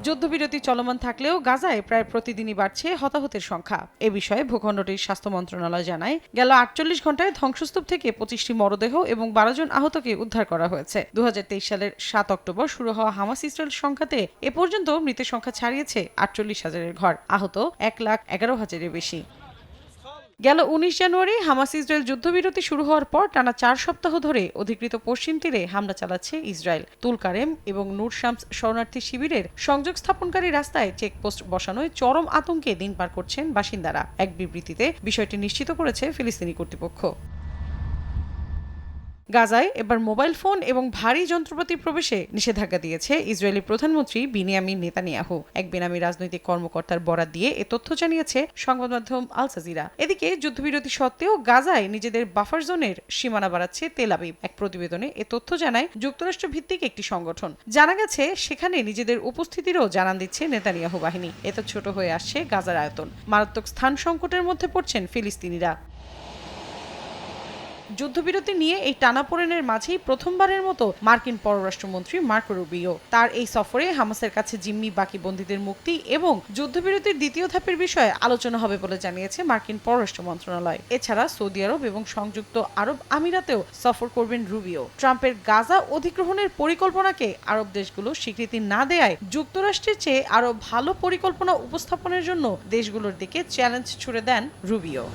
যুদ্ধবিরতি চলমান থাকলেও গাজায় প্রায় প্রতিদিনই বাড়ছে হতাহতের সংখ্যা। এ বিষয়ে ভূখণ্ডটির স্বাস্থ্য মন্ত্রণালয় জানায়, গেল ৪৮ ঘণ্টায় ধ্বংসস্তূপ থেকে ২৫টি মরদেহ এবং ১২ জন আহতকে উদ্ধার করা হয়েছে। ২০২৩ সালের ৭ অক্টোবর শুরু হওয়া হামাস ইসরায়েল সংঘাতে এ পর্যন্ত মৃতের সংখ্যা ছাড়িয়েছে ৪৮,০০০-এর ঘর, আহত ১,১১,০০০-এর বেশি। গেল ১৯ জানুয়ারি হামাস ইসরায়েল যুদ্ধবিরতি শুরু হওয়ার পর টানা ৪ সপ্তাহ ধরে অধিকৃত পশ্চিম তীরে হামলা চালাচ্ছে ইসরায়েল। তুলকারেম এবং নূর শামস শরণার্থী শিবিরের সংযোগ স্থাপনকারী রাস্তায় চেকপোস্ট বসানোয় চরম আতঙ্কে দিন পার করছেন বাসিন্দারা। এক বিবৃতিতে বিষয়টি নিশ্চিত করেছে ফিলিস্তিনি কর্তৃপক্ষ। গাজায় এবার মোবাইল ফোন এবং ভারী যন্ত্রপাতি প্রবেশে নিষেধাজ্ঞা দিয়েছে ইসরায়েলি প্রধানমন্ত্রী বিনিয়ামিন নেতানিয়াহু। এক বেনামি রাজনৈতিক কর্মকর্তার বরাত দিয়ে এ তথ্য জানিয়েছে সংবাদ মাধ্যম আল জাজিরা। এদিকে যুদ্ধবিরতি সত্ত্বেও গাজায় নিজেদের বাফার জোনের সীমানা বাড়াচ্ছে তেল আবিব। এক প্রতিবেদনে এ তথ্য জানায় যুক্তরাষ্ট্র ভিত্তিক একটি সংগঠন। জানা গেছে সেখানে নিজেদের উপস্থিতিরও জানান দিচ্ছে নেতানিয়াহু বাহিনী। এত ছোট হয়ে আসছে গাজার আয়তন। মারাত্মক স্থান সংকটের মধ্যে পড়ছেন ফিলিস্তিনিরা। যুদ্ধবিরতি নিয়ে এই টানাপোড়েনের মাঝেই প্রথমবারের মতো মার্কিন পররাষ্ট্রমন্ত্রী মার্কো রুবিও তার এই সফরে হামাসের কাছে জিম্মি বাকি বন্দীদের মুক্তি এবং যুদ্ধবিরতির দ্বিতীয় ধাপের বিষয়ে আলোচনা হবে বলে জানিয়েছে মার্কিন পররাষ্ট্র মন্ত্রণালয়। এছাড়া সৌদি আরব এবং সংযুক্ত আরব আমিরাতেও সফর করবেন রুবিও। ট্রাম্পের গাজা অধিগ্রহণের পরিকল্পনাকে আরব দেশগুলো স্বীকৃতি না দেয়ায় যুক্তরাষ্ট্রের চেয়ে আরো ভালো পরিকল্পনা উপস্থাপনের জন্য দেশগুলোর দিকে চ্যালেঞ্জ ছুড়ে দেন রুবিও।